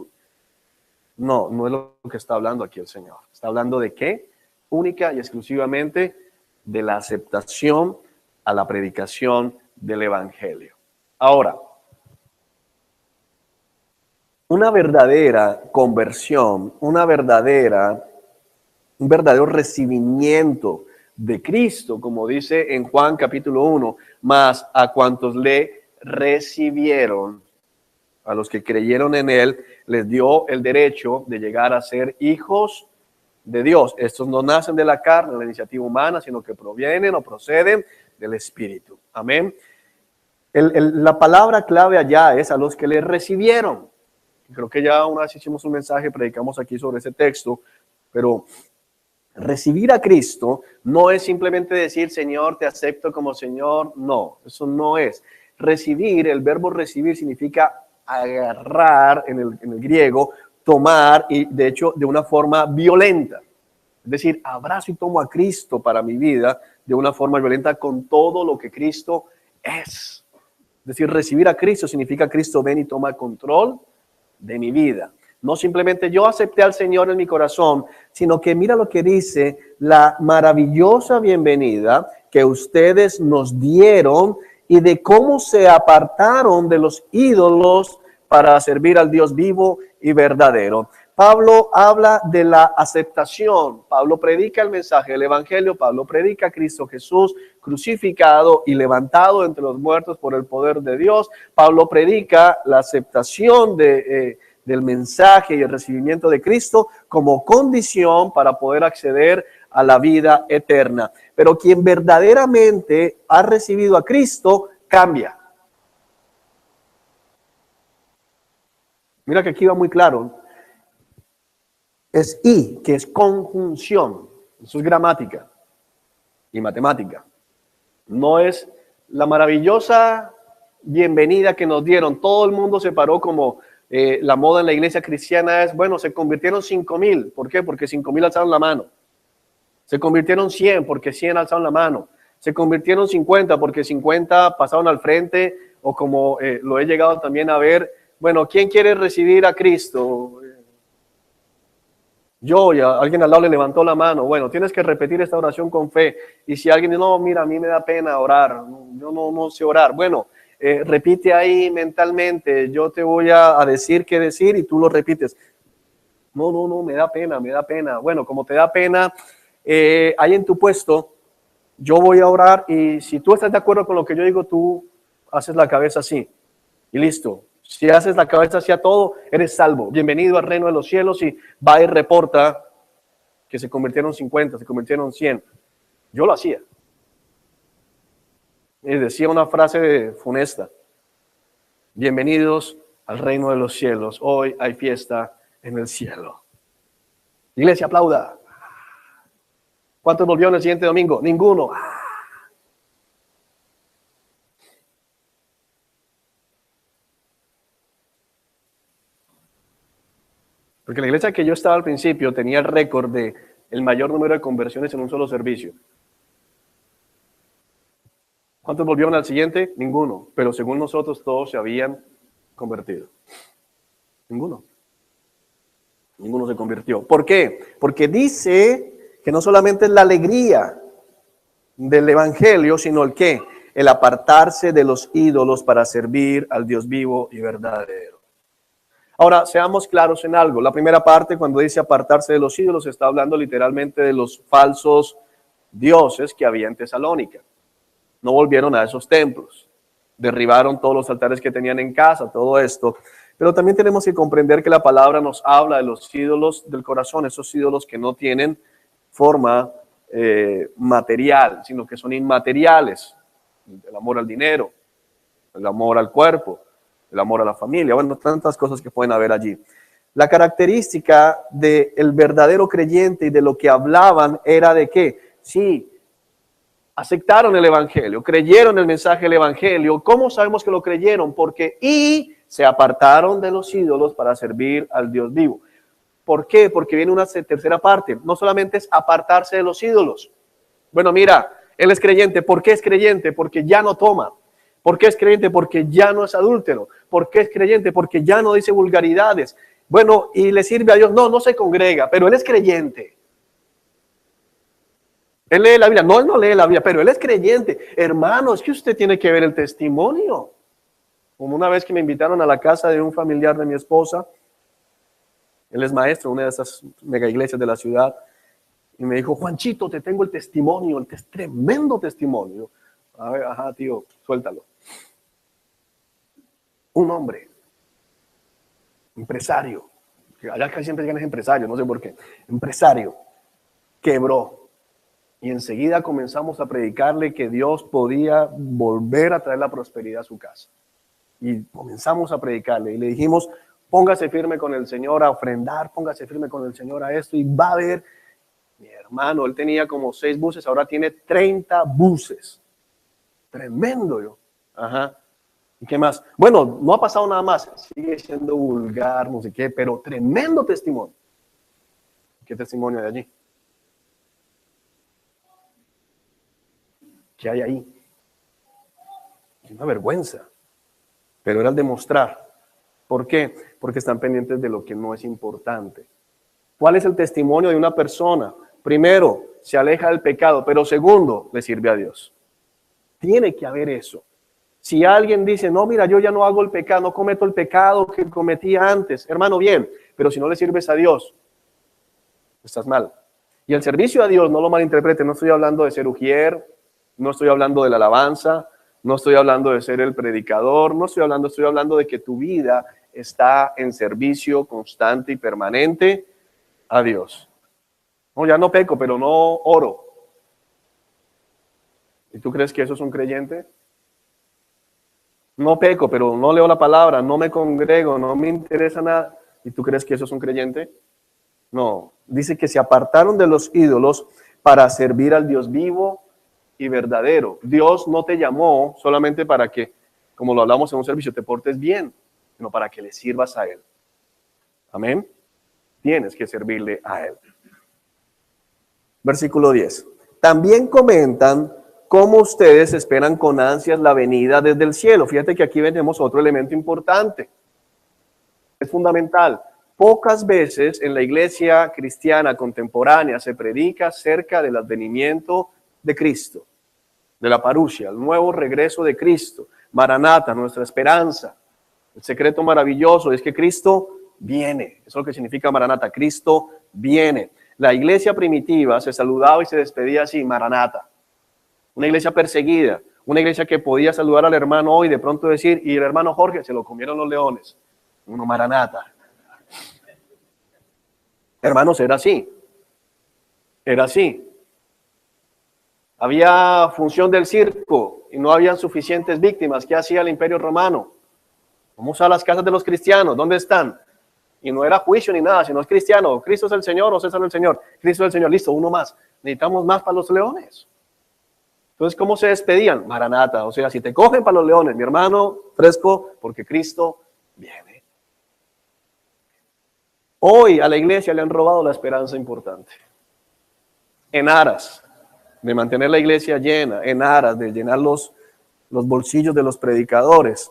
No, no es lo que está hablando aquí el Señor. Está hablando de qué? Única y exclusivamente de la aceptación a la predicación del Evangelio. Ahora, una verdadera conversión, un verdadero recibimiento de Cristo, como dice en Juan capítulo 1, más a cuantos le recibieron, a los que creyeron en él, les dio el derecho de llegar a ser hijos de Dios. Estos no nacen de la carne, de la iniciativa humana, sino que provienen o proceden del Espíritu. Amén. La palabra clave allá es a los que le recibieron. Creo que ya una vez hicimos un mensaje, predicamos aquí sobre ese texto, pero recibir a Cristo no es simplemente decir, Señor, te acepto como Señor. No, eso no es. Recibir, el verbo recibir significa agarrar en el griego, tomar y de hecho de una forma violenta. Es decir, abrazo y tomo a Cristo para mi vida de una forma violenta con todo lo que Cristo es. Es decir, recibir a Cristo significa Cristo ven y toma control de mi vida. No simplemente yo acepté al Señor en mi corazón, sino que mira lo que dice, la maravillosa bienvenida que ustedes nos dieron y de cómo se apartaron de los ídolos para servir al Dios vivo y verdadero. Pablo habla de la aceptación. Pablo predica el mensaje del Evangelio. Pablo predica a Cristo Jesús crucificado y levantado entre los muertos por el poder de Dios. Pablo predica la aceptación del mensaje y el recibimiento de Cristo como condición para poder acceder a la vida eterna. Pero quien verdaderamente ha recibido a Cristo cambia. Mira que aquí va muy claro. Es y, que es conjunción. Eso es gramática y matemática. No es la maravillosa bienvenida que nos dieron. Todo el mundo se paró como la moda en la iglesia cristiana es, bueno, se convirtieron 5,000. ¿Por qué? Porque 5,000 alzaron la mano. Se convirtieron 100 porque 100 alzaron la mano. Se convirtieron 50 porque 50 pasaron al frente, o como lo he llegado también a ver, bueno, ¿quién quiere recibir a Cristo? Yo, ya alguien al lado le levantó la mano. Bueno, tienes que repetir esta oración con fe. Y si alguien dice, no, mira, a mí me da pena orar, yo no sé orar. Bueno, repite ahí mentalmente, yo te voy a decir qué decir y tú lo repites. No, me da pena. Bueno, como te da pena, ahí en tu puesto, yo voy a orar y si tú estás de acuerdo con lo que yo digo, tú haces la cabeza así y listo. Si haces la cabeza hacia todo, eres salvo. Bienvenido al reino de los cielos y va y reporta que se convirtieron 50, se convirtieron 100. Yo lo hacía. Y decía una frase funesta. Bienvenidos al reino de los cielos. Hoy hay fiesta en el cielo. Iglesia, aplauda. ¿Cuántos volvieron el siguiente domingo? Ninguno. Porque la iglesia que yo estaba al principio tenía el récord de el mayor número de conversiones en un solo servicio. ¿Cuántos volvieron al siguiente? Ninguno. Pero según nosotros todos se habían convertido. Ninguno se convirtió. ¿Por qué? Porque dice que no solamente es la alegría del evangelio, sino el qué, el apartarse de los ídolos para servir al Dios vivo y verdadero. Ahora, seamos claros en algo. La primera parte, cuando dice apartarse de los ídolos, está hablando literalmente de los falsos dioses que había en Tesalónica. No volvieron a esos templos. Derribaron todos los altares que tenían en casa, todo esto. Pero también tenemos que comprender que la palabra nos habla de los ídolos del corazón, esos ídolos que no tienen forma material, sino que son inmateriales. El amor al dinero, el amor al cuerpo, el amor a la familia, bueno, tantas cosas que pueden haber allí. La característica del verdadero creyente y de lo que hablaban era de que, sí, aceptaron el evangelio, creyeron el mensaje del evangelio. ¿Cómo sabemos que lo creyeron? Porque se apartaron de los ídolos para servir al Dios vivo. ¿Por qué? Porque viene una tercera parte. No solamente es apartarse de los ídolos. Bueno, mira, él es creyente. ¿Por qué es creyente? Porque ya no toma. ¿Por qué es creyente? Porque ya no es adúltero. ¿Por qué es creyente? Porque ya no dice vulgaridades. Bueno, y le sirve a Dios. No, no se congrega, pero él es creyente. Él lee la Biblia. No, él no lee la Biblia, pero él es creyente. Hermano, es que usted tiene que ver el testimonio. Como una vez que me invitaron a la casa de un familiar de mi esposa. Él es maestro de una de esas mega iglesias de la ciudad. Y me dijo, Juanchito, te tengo el testimonio, tremendo testimonio. A ver, ajá, tío, suéltalo. Un hombre, empresario, que allá casi siempre llegan empresarios, no sé por qué, empresario, quebró. Y enseguida comenzamos a predicarle que Dios podía volver a traer la prosperidad a su casa. Y comenzamos a predicarle y le dijimos, póngase firme con el Señor a ofrendar, póngase firme con el Señor a esto y va a ver. Mi hermano, él tenía como 6 buses, ahora tiene 30 buses. Tremendo yo. Ajá. ¿Y qué más? Bueno, no ha pasado nada más. Sigue siendo vulgar, no sé qué, pero tremendo testimonio. ¿Qué testimonio de allí? ¿Qué hay ahí? Una vergüenza. Pero era el demostrar. ¿Por qué? Porque están pendientes de lo que no es importante. ¿Cuál es el testimonio de una persona? Primero, se aleja del pecado, pero segundo, le sirve a Dios. Tiene que haber eso. Si alguien dice, no, mira, yo ya no hago el pecado, no cometo el pecado que cometía antes, hermano, bien, pero si no le sirves a Dios, estás mal. Y el servicio a Dios, no lo malinterprete, no estoy hablando de ser ujier, no estoy hablando de la alabanza, no estoy hablando de ser el predicador, estoy hablando de que tu vida está en servicio constante y permanente a Dios. No, ya no peco, pero no oro. ¿Y tú crees que eso es un creyente? No peco, pero no leo la palabra, no me congrego, no me interesa nada. ¿Y tú crees que eso es un creyente? No. Dice que se apartaron de los ídolos para servir al Dios vivo y verdadero. Dios no te llamó solamente para que, como lo hablamos en un servicio, te portes bien, sino para que le sirvas a Él. Amén. Tienes que servirle a Él. Versículo 10. También comentan cómo ustedes esperan con ansias la venida desde el cielo. Fíjate que aquí tenemos otro elemento importante. Es fundamental. Pocas veces en la iglesia cristiana contemporánea se predica acerca del advenimiento de Cristo, de la parusia, el nuevo regreso de Cristo. Maranata, nuestra esperanza. El secreto maravilloso es que Cristo viene. Eso es lo que significa Maranata. Cristo viene. La iglesia primitiva se saludaba y se despedía así, Maranata. Una iglesia perseguida, una iglesia que podía saludar al hermano hoy y de pronto decir, y el hermano Jorge se lo comieron los leones. Uno, Maranata. Hermanos, era así. Era así. Había función del circo y no habían suficientes víctimas. ¿Qué hacía el Imperio Romano? Vamos a las casas de los cristianos. ¿Dónde están? Y no era juicio ni nada, sino es cristiano. Cristo es el Señor o César es el Señor. Cristo es el Señor. Listo, uno más. Necesitamos más para los leones. Entonces, ¿cómo se despedían? Maranata. O sea, si te cogen para los leones, mi hermano, fresco, porque Cristo viene. Hoy a la iglesia le han robado la esperanza importante. En aras de mantener la iglesia llena, en aras de llenar los bolsillos de los predicadores,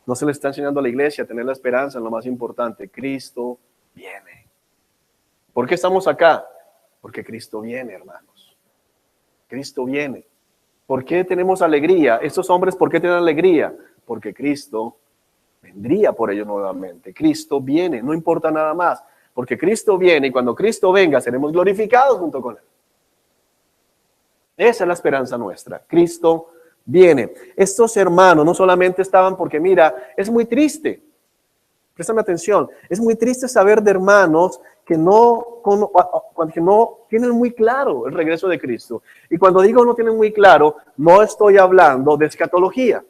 no se le está enseñando a la iglesia a tener la esperanza en lo más importante. Cristo viene. ¿Por qué estamos acá? Porque Cristo viene, hermanos. Cristo viene. ¿Por qué tenemos alegría? Estos hombres, ¿por qué tienen alegría? Porque Cristo vendría por ellos nuevamente. Cristo viene, no importa nada más. Porque Cristo viene y cuando Cristo venga seremos glorificados junto con Él. Esa es la esperanza nuestra. Cristo viene. Estos hermanos no solamente estaban porque, mira, es muy triste. Préstame atención. Es muy triste saber de hermanos que no tienen muy claro el regreso de Cristo. Y cuando digo no tienen muy claro, no estoy hablando de escatología.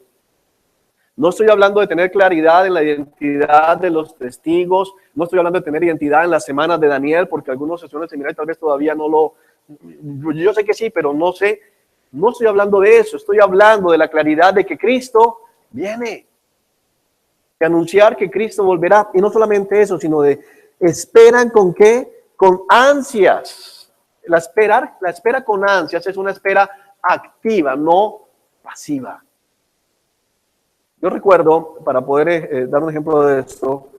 No estoy hablando de tener claridad en la identidad de los testigos. No estoy hablando de tener identidad en las semanas de Daniel, porque algunos sesiones seminarios tal vez todavía no lo... Yo sé que sí, pero no sé. No estoy hablando de eso, estoy hablando de la claridad de que Cristo viene. De anunciar que Cristo volverá. Y no solamente eso, sino de esperan con qué? Con ansias. La espera con ansias es una espera activa, no pasiva. Yo recuerdo, para poder dar un ejemplo de esto,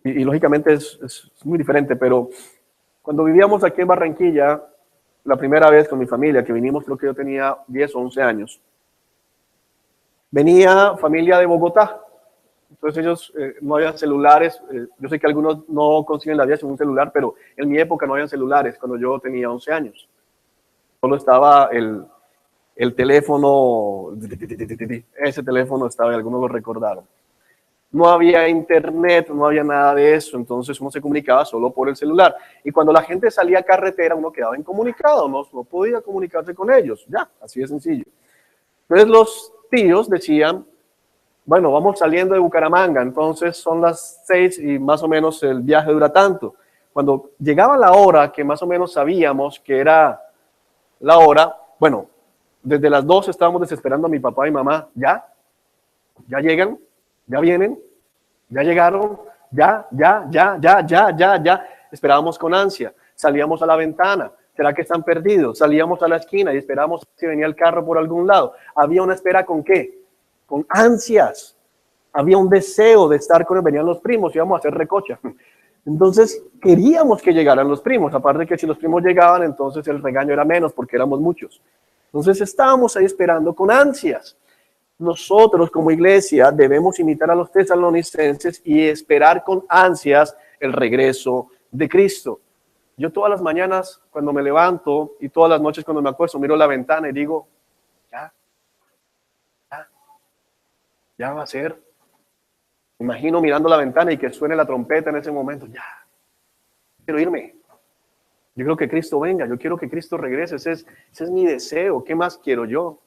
y lógicamente es muy diferente, pero cuando vivíamos aquí en Barranquilla, la primera vez con mi familia, que vinimos, creo que yo tenía 10 o 11 años, venía familia de Bogotá. Entonces ellos no había celulares. Yo sé que algunos no consiguen la vida sin un celular, pero en mi época no había celulares cuando yo tenía 11 años. Solo estaba el teléfono, ese teléfono estaba, y algunos lo recordaron. No había internet, no había nada de eso, entonces uno se comunicaba solo por el celular. Y cuando la gente salía a carretera, uno quedaba incomunicado, no podía comunicarse con ellos, ya, así de sencillo. Entonces los tíos decían, bueno, vamos saliendo de Bucaramanga, entonces son las 6 y más o menos el viaje dura tanto. Cuando llegaba la hora que más o menos sabíamos que era la hora, bueno, desde las 2 estábamos desesperando a mi papá y mamá, ya llegan, ya vienen, ya llegaron, ya. Esperábamos con ansia, salíamos a la ventana, ¿será que están perdidos? Salíamos a la esquina y esperábamos si venía el carro por algún lado. Había una espera con qué? Con ansias. Había un deseo de estar con él. Venían los primos, íbamos a hacer recocha. Entonces queríamos que llegaran los primos, aparte que si los primos llegaban, entonces el regaño era menos porque éramos muchos. Entonces estábamos ahí esperando con ansias. Nosotros como iglesia debemos imitar a los tesalonicenses y esperar con ansias el regreso de Cristo. Yo todas las mañanas cuando me levanto y todas las noches cuando me acuesto miro la ventana y digo, ya va a ser. Imagino mirando la ventana y que suene la trompeta en ese momento, ya, quiero irme. Yo quiero que Cristo venga, yo quiero que Cristo regrese, ese es mi deseo, ¿qué más quiero yo?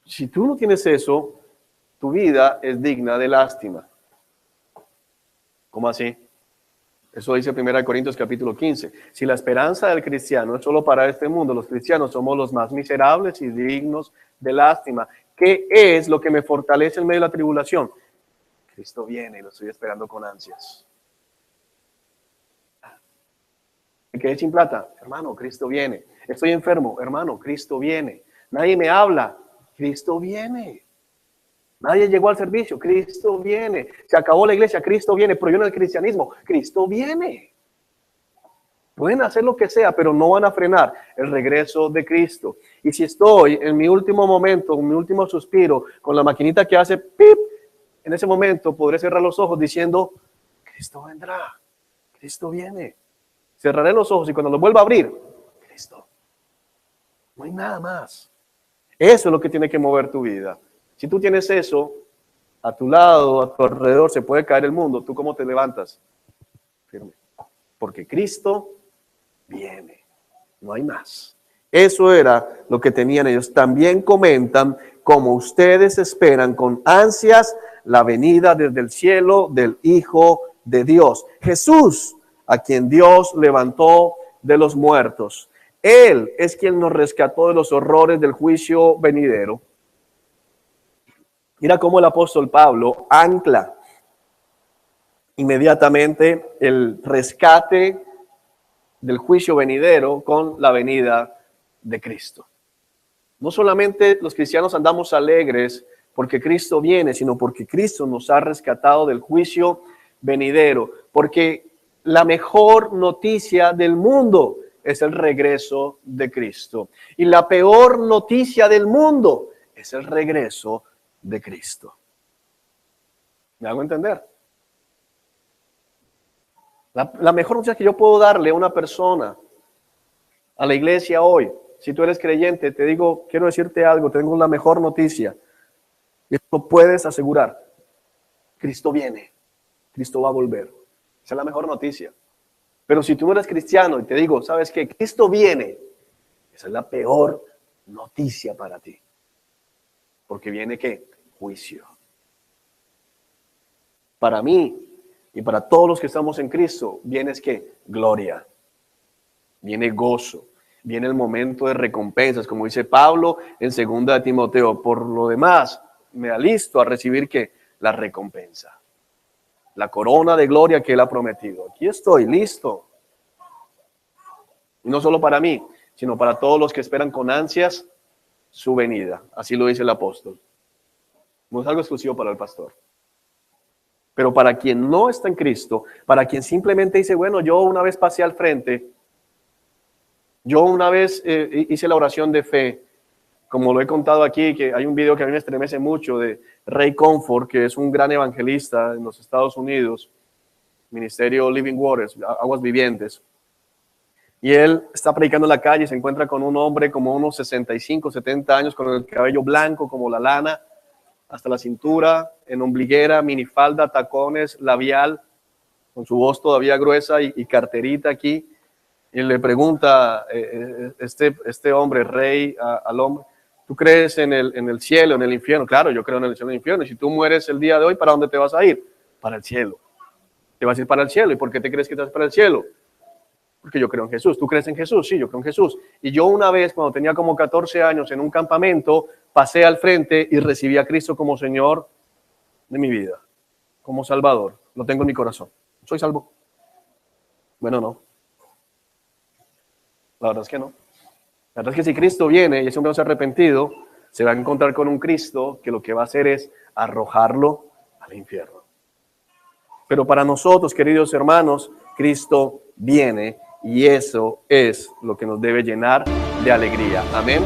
Si tú no tienes eso, tu vida es digna de lástima. ¿Cómo así? Eso dice 1 Corintios capítulo 15. Si la esperanza del cristiano es solo para este mundo, los cristianos somos los más miserables y dignos de lástima. ¿Qué es lo que me fortalece en medio de la tribulación? Cristo viene y lo estoy esperando con ansias. Me quedé sin plata, hermano, Cristo viene. Estoy enfermo, hermano, Cristo viene. Nadie me habla, Cristo viene. Nadie llegó al servicio, Cristo viene. Se acabó la iglesia, Cristo viene. Prohibieron el cristianismo, Cristo viene. Pueden hacer lo que sea, pero no van a frenar el regreso de Cristo. Y si estoy en mi último momento, en mi último suspiro, con la maquinita que hace pip, en ese momento podré cerrar los ojos diciendo, Cristo vendrá, Cristo viene. Cerraré los ojos y cuando los vuelva a abrir, Cristo. No hay nada más. Eso es lo que tiene que mover tu vida. Si tú tienes eso, a tu lado, a tu alrededor, se puede caer el mundo. ¿Tú cómo te levantas? Firme. Porque Cristo viene. No hay más. Eso era lo que tenían ellos. También comentan como ustedes esperan con ansias la venida desde el cielo del Hijo de Dios. Jesús, a quien Dios levantó de los muertos. Él es quien nos rescató de los horrores del juicio venidero. Mira cómo el apóstol Pablo ancla inmediatamente el rescate del juicio venidero con la venida de Cristo. No solamente los cristianos andamos alegres porque Cristo viene, sino porque Cristo nos ha rescatado del juicio venidero, porque la mejor noticia del mundo es el regreso de Cristo. Y la peor noticia del mundo es el regreso de Cristo. ¿Me hago entender? La mejor noticia que yo puedo darle a una persona, a la iglesia hoy, si tú eres creyente, te digo, quiero decirte algo, tengo la mejor noticia. Y esto puedes asegurar. Cristo viene, Cristo va a volver. Esa es la mejor noticia. Pero si tú no eres cristiano y te digo, ¿sabes qué? Cristo viene. Esa es la peor noticia para ti. Porque viene, ¿qué? Juicio. Para mí y para todos los que estamos en Cristo, viene, ¿qué? Gloria. Viene gozo. viene el momento de recompensas, como dice Pablo en 2 de Timoteo. Por lo demás, me alisto a recibir ¿qué? La recompensa, la corona de gloria que Él ha prometido. Aquí estoy, listo. Y no solo para mí, sino para todos los que esperan con ansias su venida. Así lo dice el apóstol. No es algo exclusivo para el pastor. Pero para quien no está en Cristo, para quien simplemente dice, bueno, yo una vez pasé al frente, yo una vez hice la oración de fe, como lo he contado aquí, que hay un video que a mí me estremece mucho de Ray Comfort, que es un gran evangelista en los Estados Unidos, Ministerio Living Waters, Aguas Vivientes. Y él está predicando en la calle y se encuentra con un hombre como unos 65, 70 años, con el cabello blanco como la lana, hasta la cintura, en ombliguera, minifalda, tacones, labial, con su voz todavía gruesa y carterita aquí. Y le pregunta este hombre, Rey, al hombre, ¿tú crees en el cielo, en el infierno? Claro, yo creo en el cielo y en el infierno. Y si tú mueres el día de hoy, ¿para dónde te vas a ir? Para el cielo. Te vas a ir para el cielo. ¿Y por qué te crees que te vas para el cielo? Porque yo creo en Jesús. ¿Tú crees en Jesús? Sí, yo creo en Jesús. Y yo una vez, cuando tenía como 14 años, en un campamento, pasé al frente y recibí a Cristo como Señor de mi vida, como Salvador. Lo tengo en mi corazón. ¿Soy salvo? Bueno, no. La verdad es que no. La verdad es que si Cristo viene y ese hombre no se ha arrepentido, se va a encontrar con un Cristo que lo que va a hacer es arrojarlo al infierno. Pero para nosotros, queridos hermanos, Cristo viene y eso es lo que nos debe llenar de alegría. Amén.